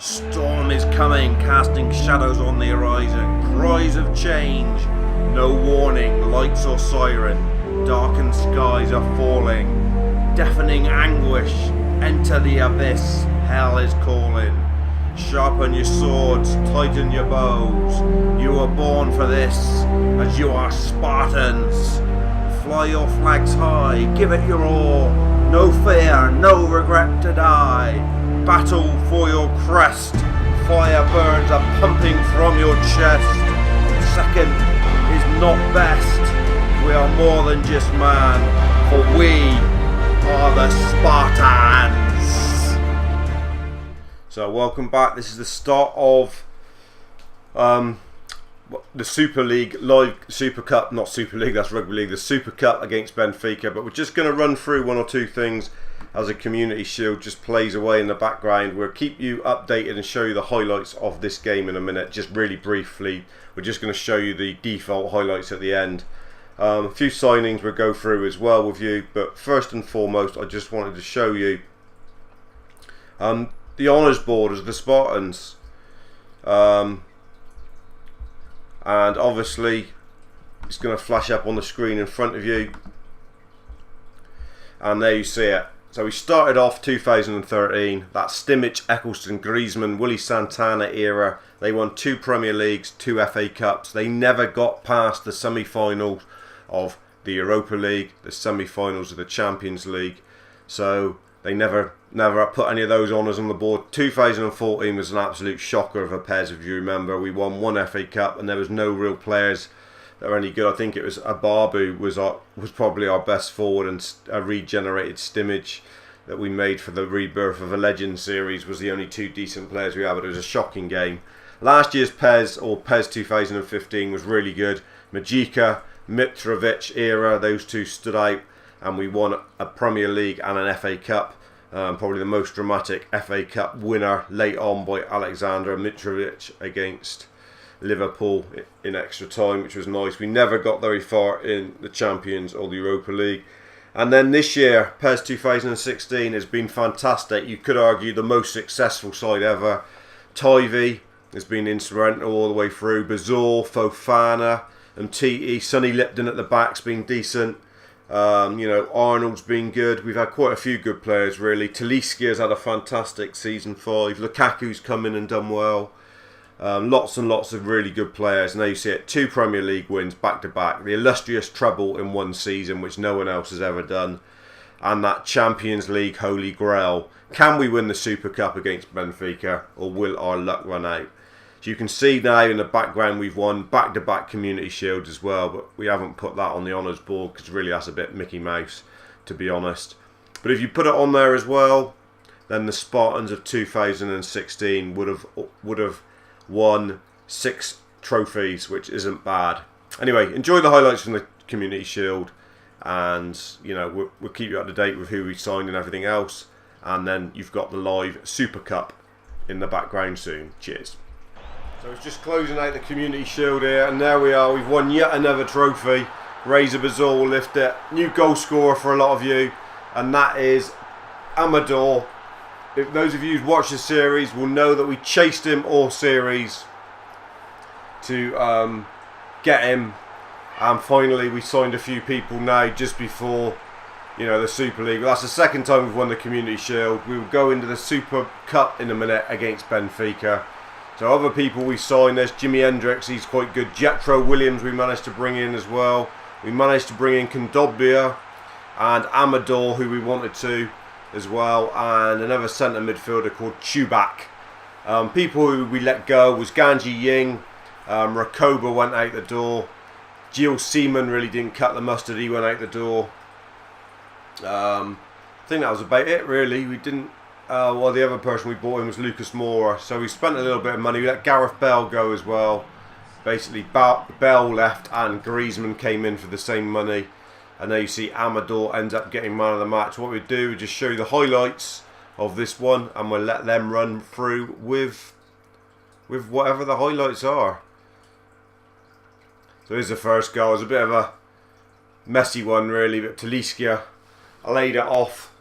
Storm is coming, casting shadows on the horizon. Cries of change, no warning, lights or siren. Darkened skies are falling. Deafening anguish, enter the abyss. Hell is calling. Sharpen your swords, tighten your bows. You were born for this, as you are Spartans. Fly your flags high, give it your all. No fear, no regret to die. Battle for your crest. Fire burns are pumping from your chest. Second is not best. We are more than just man, for we are the Spartans. So welcome back. This is the start of the Super League live Super Cup, not Super League, that's Rugby League, the Super Cup against Benfica. But we're just going to run through one or two things as a Community Shield just plays away in the background. We'll keep you updated and show you the highlights of this game in a minute, just really briefly. We're just going to show you the default highlights at the end. A few signings we'll go through as well with you, but first and foremost I just wanted to show you the honours board as the Spartans. And obviously it's going to flash up on the screen in front of you, and there you see it. So we started off 2013, that Stimich, Eccleston, Griezmann, Willie Santana era. They won 2 Premier Leagues, 2 FA Cups. They never got past the semi-finals of the Europa League, the semi-finals of the Champions League. So they never put any of those honours on the board. 2014 was an absolute shocker of a PES, if you remember. We won 1 FA Cup and there was no real players that were any good. I think it was Ababu was probably our best forward, and a regenerated Stimage that we made for the rebirth of a Legend series was the only 2 decent players we had, but it was a shocking game. Last year's PES, or PES 2015, was really good. Majestic, Mitrovic era, those 2 stood out, and we won a Premier League and an FA Cup. Probably the most dramatic FA Cup winner late on by Alexander Mitrovic against Liverpool in extra time, which was nice. We never got very far in the Champions or the Europa League. And then this year, PES 2016 has been fantastic. You could argue the most successful side ever. Tivy has been instrumental all the way through. Bazor, Fofana, and TE. Sonny Lipton at the back's been decent. Arnold's been good. We've had quite a few good players, really. Taliskia's had a fantastic season 5. Lukaku's come in and done well. Lots and lots of really good players. And there you see it, 2 Premier League wins back to back. The illustrious treble in 1 season, which no one else has ever done. And that Champions League holy grail. Can we win the Super Cup against Benfica, or will our luck run out? So you can see now in the background we've won back-to-back Community Shields as well, but we haven't put that on the honours board because really that's a bit Mickey Mouse, to be honest. But if you put it on there as well, then the Spartans of 2016 would have won 6 trophies, which isn't bad. Anyway, enjoy the highlights from the Community Shield, and we'll keep you up to date with who we signed and everything else. And then you've got the live Super Cup in the background soon. Cheers. So it's just closing out the Community Shield here, and there we are. We've won yet another trophy. Razor Bazor will lift it. New goal scorer for a lot of you, and that is Amador. If those of you who've watched the series will know that we chased him all series to get him, and finally we signed a few people now just before the Super League. Well, that's the second time we've won the Community Shield. We will go into the Super Cup in a minute against Benfica. So other people we signed, there's Jimi Hendrix, he's quite good. Jetro Williams we managed to bring in as well. We managed to bring in Kondobia and Amador, who we wanted to as well, and another centre midfielder called Chubak. People who we let go was Ganji Ying, Rakoba went out the door. Gilles Seaman really didn't cut the mustard, he went out the door. I think that was about it really. We didn't. Well, the other person we bought in was Lucas Moura, so we spent a little bit of money. We let Gareth Bell go as well. Basically, Bell left and Griezmann came in for the same money. And there you see Amador ends up getting man of the match. What we do is just show you the highlights of this one, and we'll let them run through with whatever the highlights are. So here's the first goal. It was a bit of a messy one really, but Taliskia laid it off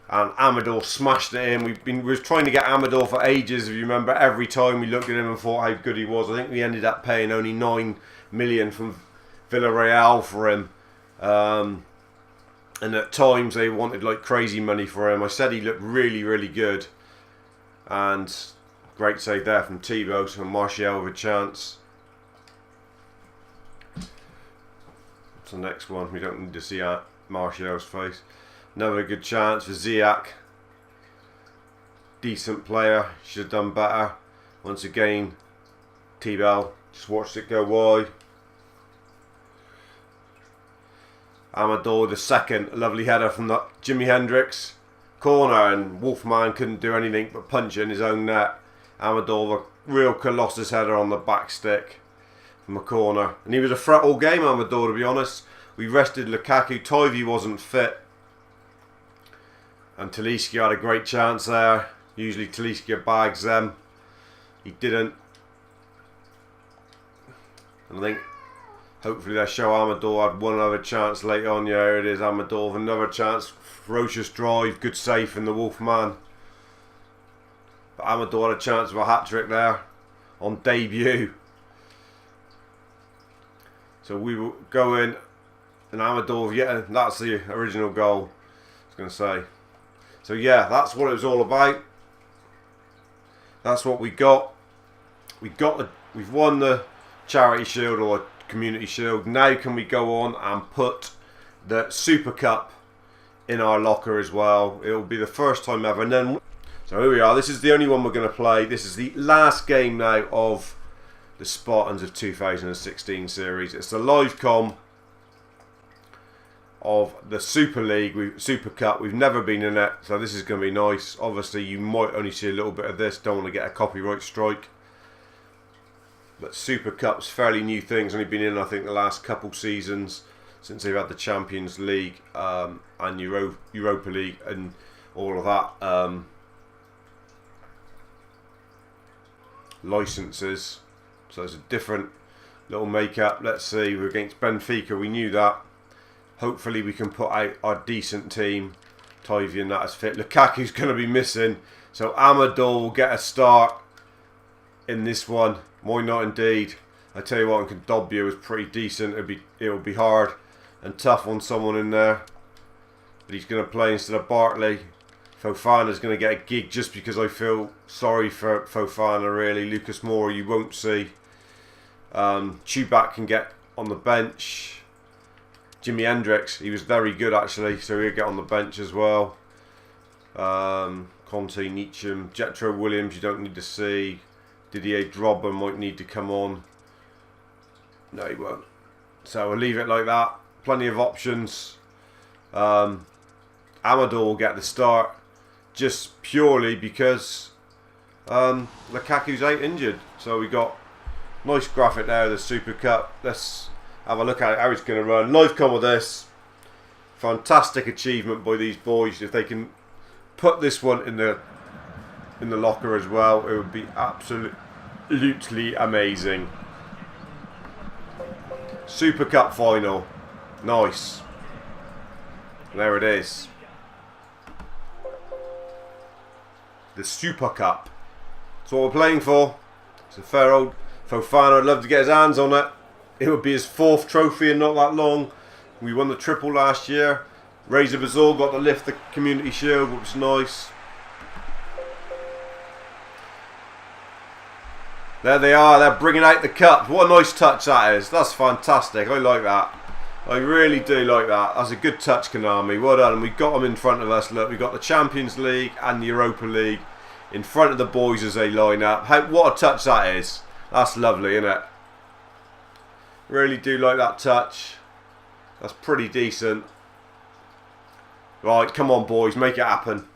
And Amador smashed it in. We was trying to get Amador for ages, if you remember. Every time we looked at him and thought how good he was. I think we ended up paying only 9 million from Villarreal for him. And at times they wanted like crazy money for him. I said he looked really, really good. And great save there from Thibaut. So Martial with a chance. What's the next one? We don't need to see Martial's face. Another good chance for Ziyech. Decent player. Should have done better. Once again, Thibaut just watched it go wide. Amador the second. Lovely header from the Jimi Hendrix corner, and Wolfman couldn't do anything but punch it in his own net. Amador, the real colossus header on the back stick from a corner. And he was a threat all game, Amador, to be honest. We rested Lukaku. Tivy wasn't fit. And Talisca had a great chance there. Usually Talisca bags them. He didn't. And I think hopefully they'll show Amador had one other chance later on. Yeah, here it is. Amador with another chance. Ferocious drive. Good save from the Wolfman. But Amador had a chance of a hat-trick there on debut. So we will go in. And Amador, yeah, that's the original goal, I was going to say. So yeah, that's what it was all about. That's what we got. We've won the Charity Shield or Community Shield. Now can we go on and put the Super Cup in our locker as well? It will be the first time ever. And then, so here we are. This is the only one we're going to play. This is the last game now of the Spartans of 2016 series. It's the live com of the Super League, Super Cup. We've never been in it, so this is going to be nice. Obviously, you might only see a little bit of this. Don't want to get a copyright strike. But Super Cup's fairly new thing. It's only been in, I think, the last couple seasons since they've had the Champions League and Europa League and all of that licenses. So it's a different little makeup. Let's see. We're against Benfica. We knew that. Hopefully we can put out our decent team. Tivy and that is fit. Lukaku's going to be missing. So Amador will get a start in this one. Why not indeed? I tell you what, Condobia is pretty decent. It'll be hard and tough on someone in there. But he's going to play instead of Bartley. Fofana's going to get a gig just because I feel sorry for Fofana, really. Lucas Moura you won't see. Chubac can get on the bench. Jimi Hendrix, he was very good actually, so he'll get on the bench as well. Conte, Nietzsche, Jetro Williams, you don't need to see. Didier Drogba might need to come on. No, he won't. So we'll leave it like that. Plenty of options. Amador will get the start just purely because Lukaku's out injured. So we got nice graphic there of the Super Cup. Let's have a look at it, how it's going to run. Live come with this. Fantastic achievement by these boys. If they can put this one in the locker as well, it would be absolutely amazing. Super Cup final. Nice. There it is. The Super Cup. That's what we're playing for. It's a fair old Fofana. I'd love to get his hands on it. It would be his 4th trophy in not that long. We won the triple last year. Razor Bazor got to lift the Community Shield, which was nice. There they are. They're bringing out the cup. What a nice touch that is. That's fantastic. I like that. I really do like that. That's a good touch, Konami. Well done. And we got them in front of us. Look, we got the Champions League and the Europa League in front of the boys as they line up. What a touch that is. That's lovely, isn't it? Really do like that touch. That's pretty decent. Right, come on boys, make it happen.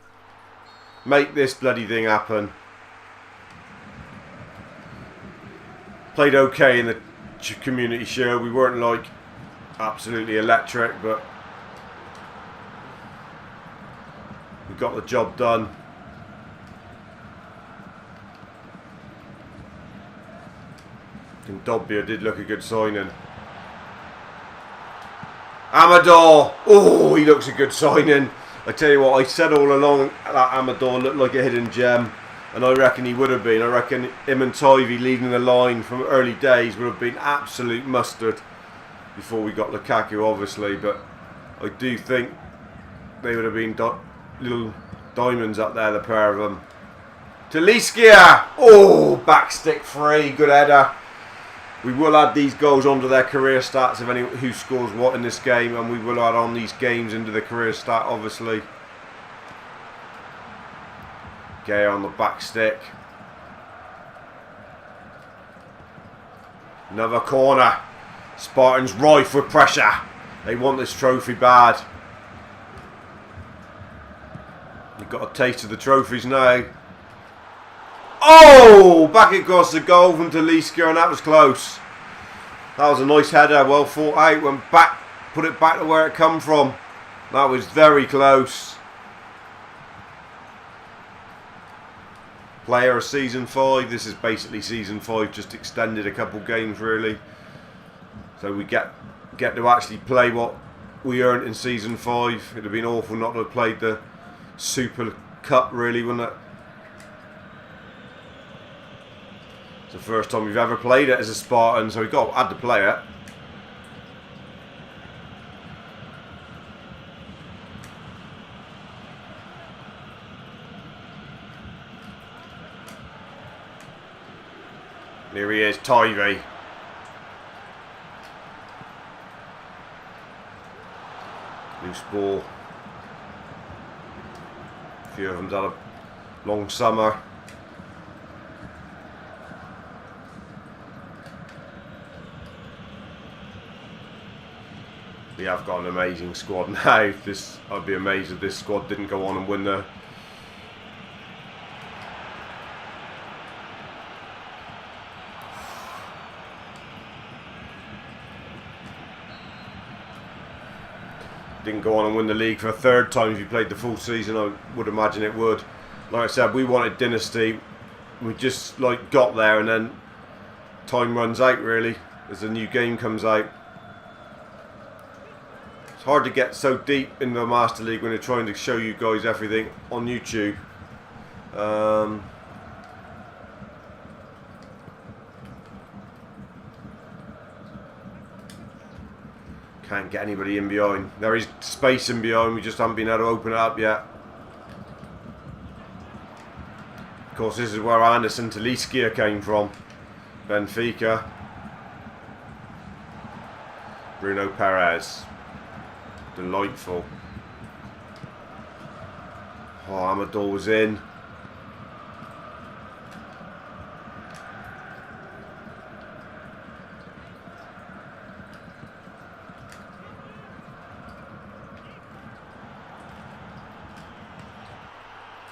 Make this bloody thing happen. Played okay in the Community Shield. We weren't like absolutely electric, but we got the job done. And Dobbia did look a good signing. Amador! Oh, he looks a good signing. I tell you what, I said all along that Amador looked like a hidden gem, and I reckon he would have been. I reckon him and Tivy leading the line from early days would have been absolute mustard before we got Lukaku, obviously, but I do think they would have been little diamonds up there, the pair of them. Taliskia! Oh, back stick free, good header. We will add these goals onto their career stats of anyone who scores what in this game, and we will add on these games into the career stat, obviously. Gay on the back stick. Another corner. Spartans rife with pressure. They want this trophy bad. They've got a taste of the trophies now. Oh! Back across the goal from Taliskia, and that was close. That was a nice header, well thought out. Went back, put it back to where it come from. That was very close. Player of Season 5. This is basically Season 5, just extended a couple games really. So we get to actually play what we earned in Season 5. It would have been awful not to have played the Super Cup really, wouldn't it? It's the first time we've ever played it as a Spartan, so we had to play it. Here he is, Tivy. Loose ball. A few of them's had a long summer. We have got an amazing squad now. I'd be amazed if this squad didn't go on and win the league for a third time if you played the full season. I would imagine it would. Like I said, we wanted Dynasty. We just got there, and then time runs out really as a new game comes out. It's hard to get so deep in the Master League when you're trying to show you guys everything on YouTube. Can't get anybody in behind. There is space in behind, we just haven't been able to open it up yet. Of course, this is where Anderson Taliskia came from. Benfica. Bruno Perez. Delightful. Oh, Amador was in.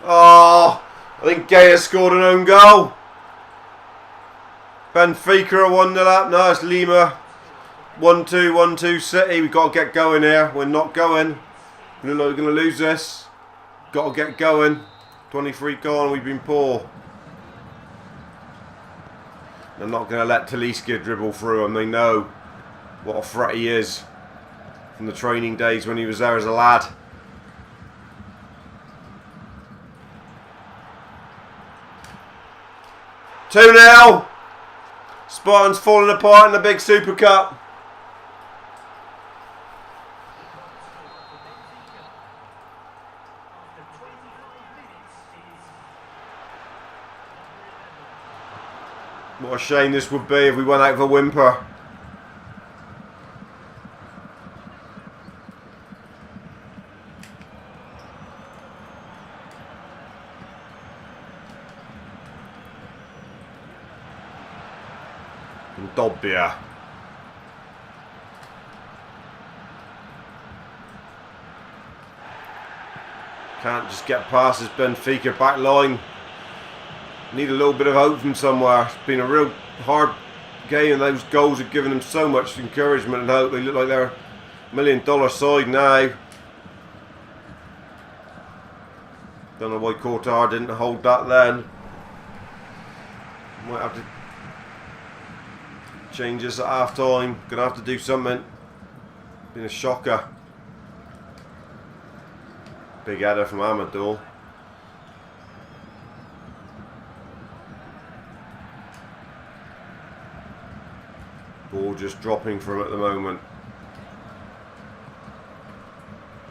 Oh, I think Gay has scored an own goal. Benfica are 1-0 up. No, it's Lima. 1-2, 1-2 City. We've got to get going here. We're not going. We're going to lose this. Got to get going. 23 gone. We've been poor. They're not going to let Taliskia dribble through them. They know what a threat he is from the training days when he was there as a lad. Two 2-0. Spartans falling apart in the big Super Cup. What a shame this would be if we went out of a whimper. And Dobbia. Can't just get past this Benfica back line. Need a little bit of hope from somewhere. It's been a real hard game, and those goals have given them so much encouragement and hope. They look like they're a $1 million side now. Don't know why Courtois didn't hold that then. Might have to change this at half time. Gonna have to do something. Been a shocker. Big header from Amador. Ball just dropping for him at the moment.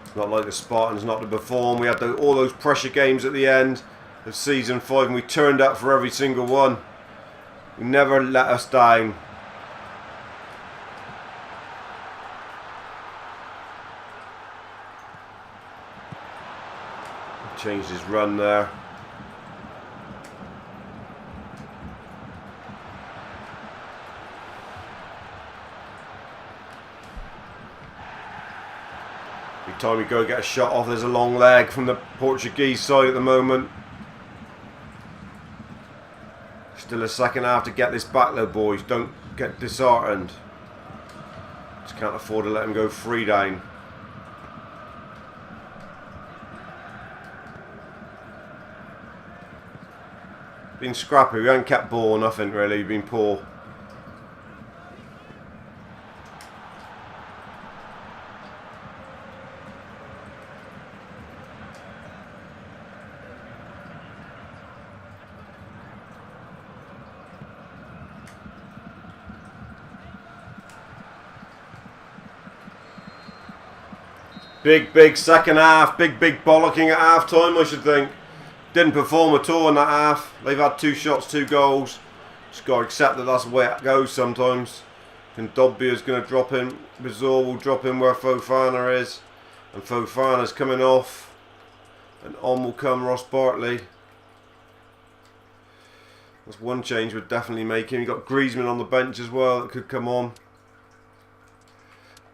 It's not like the Spartans not to perform. We had all those pressure games at the end of season 5 and we turned up for every single one. We never let us down. Changed his run there. Every time we go get a shot off, there's a long leg from the Portuguese side at the moment. Still a second half to get this back though, boys. Don't get disheartened. Just can't afford to let him go free down. Been scrappy, we haven't kept ball or nothing really, been poor. Big second half, big bollocking at half time I should think. Didn't perform at all in that half. They've had 2 shots, 2 goals. Just got to accept that that's the way it goes sometimes. And Dobby is going to drop in. Bizarre will drop in where Fofana is. And Fofana's coming off. And on will come Ross Bartley. That's one change we're definitely making. You've got Griezmann on the bench as well that could come on.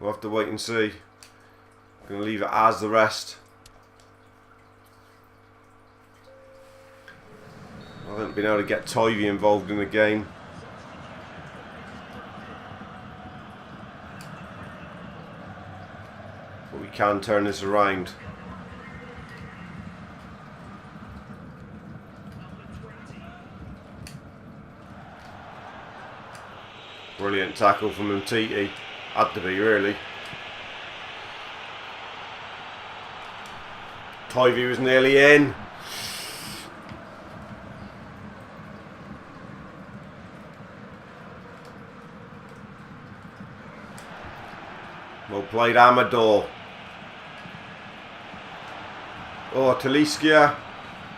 We'll have to wait and see. I'm going to leave it as the rest. I haven't been able to get Tivy involved in the game. But we can turn this around. Brilliant tackle from Petrie. Had to be really. Tivy was nearly in. Well played, Amador. Oh, Taliskia.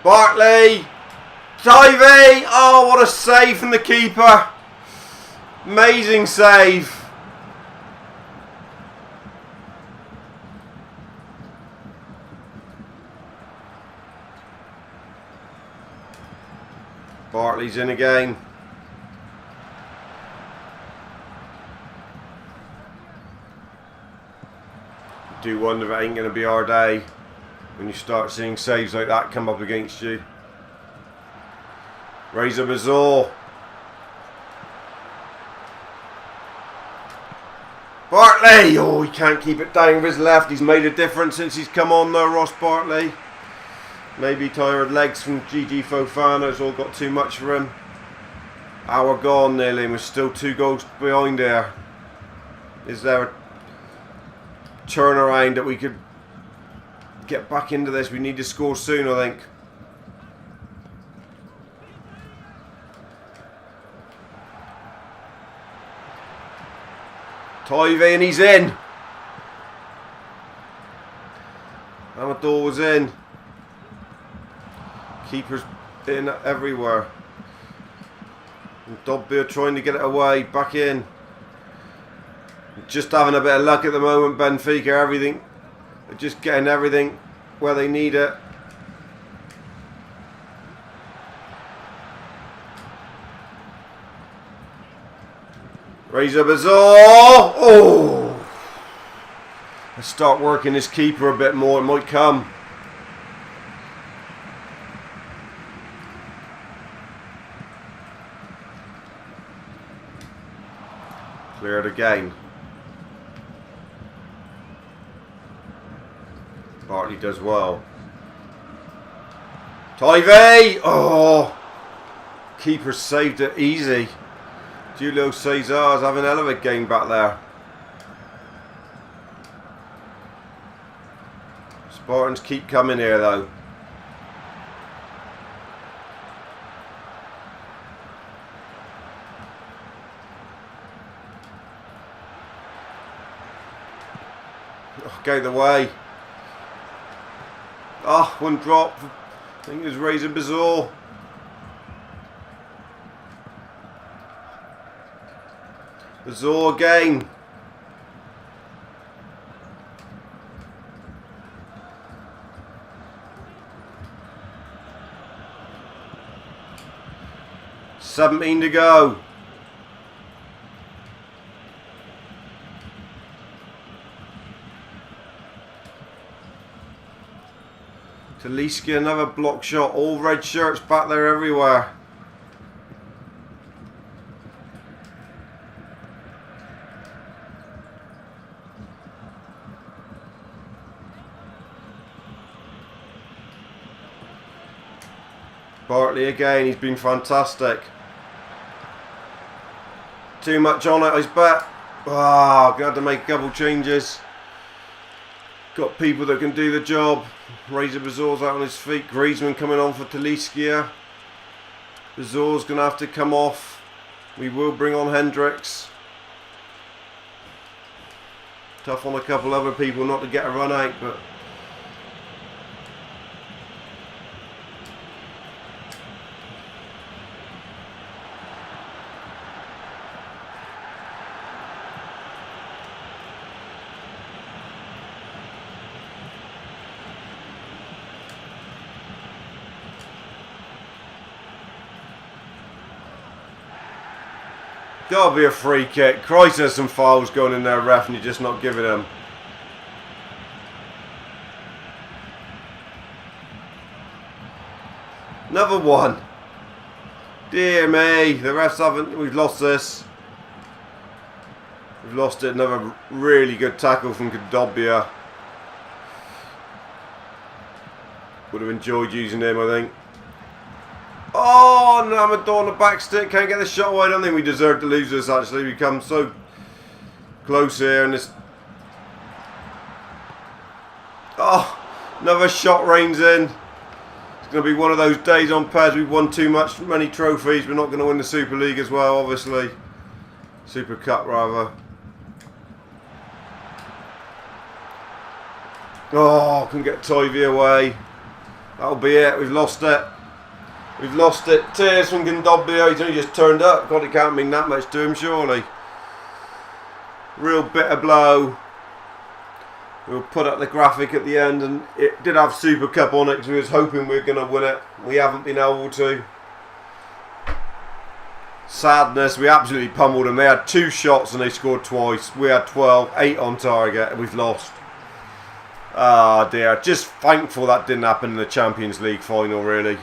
Bartley. Tivy. Oh, what a save from the keeper. Amazing save. Bartley's in again. Do wonder if it ain't going to be our day when you start seeing saves like that come up against you. Razor Bazaar. Bartley! Oh, he can't keep it down with his left. He's made a difference since he's come on there, Ross Bartley. Maybe tired legs from GG Fofana has all got too much for him. Hour gone nearly and we're still 2 goals behind there. Is there a turnaround that we could get back into this? We need to score soon, I think. Tivy and he's in. Amador was in. Keeper's in everywhere. And Dobby are trying to get it away, back in. Just having a bit of luck at the moment, Benfica, everything. They're just getting everything where they need it. Razor Bazaar! Oh! Let's start working this keeper a bit more, it might come. Clear it again. Bartley does well. Tivy! Oh! Keeper saved it easy. Julio Cesar's having a hell of a game back there. Spartans keep coming here though. Oh, get the way. Oh, one drop. I think it was Razor Bazaar. Bazaar again. $17 to go. Taliski, another block shot. All red shirts back there everywhere. Bartley again, he's been fantastic. Too much on it, I bet. Ah, gonna have to make a couple changes. Got people that can do the job. Razor Bazar's out on his feet. Griezmann coming on for Taliskia. Bazar's gonna have to come off. We will bring on Hendricks. Tough on a couple other people not to get a run out, but gotta be a free kick. Christ, there's some fouls going in there, ref, and you're just not giving them. Another one. Dear me, the refs haven't. We've lost this. We've lost it. Another really good tackle from Kadobia. Would have enjoyed using him, I think. Oh, Namador on the back stick. Can't get the shot away. I don't think we deserve to lose this, actually. We come so close here. And this. Oh, another shot rains in. It's going to be one of those days on PES. We've won many trophies. We're not going to win the Super League as well, obviously. Super Cup, rather. Oh, couldn't get Toivy away. That'll be it. We've lost it. We've lost it. Tears from Gandobia. He's only just turned up. God, it can't mean that much to him, surely. Real bitter blow. We'll put up the graphic at the end, and it did have Super Cup on it because we was hoping we were going to win it. We haven't been able to. Sadness. We absolutely pummeled them. They had 2 shots and they scored twice. We had 12, 8 on target, and we've lost. Ah, dear. Just thankful that didn't happen in the Champions League final, really.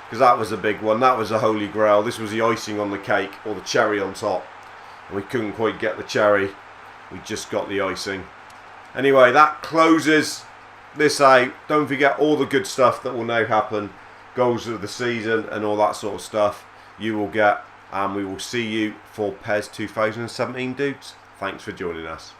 Because that was a big one. That was a holy grail. This was the icing on the cake, or the cherry on top. And we couldn't quite get the cherry. We just got the icing. Anyway, that closes this out. Don't forget all the good stuff that will now happen. Goals of the season and all that sort of stuff you will get. And we will see you for PES 2017, dudes. Thanks for joining us.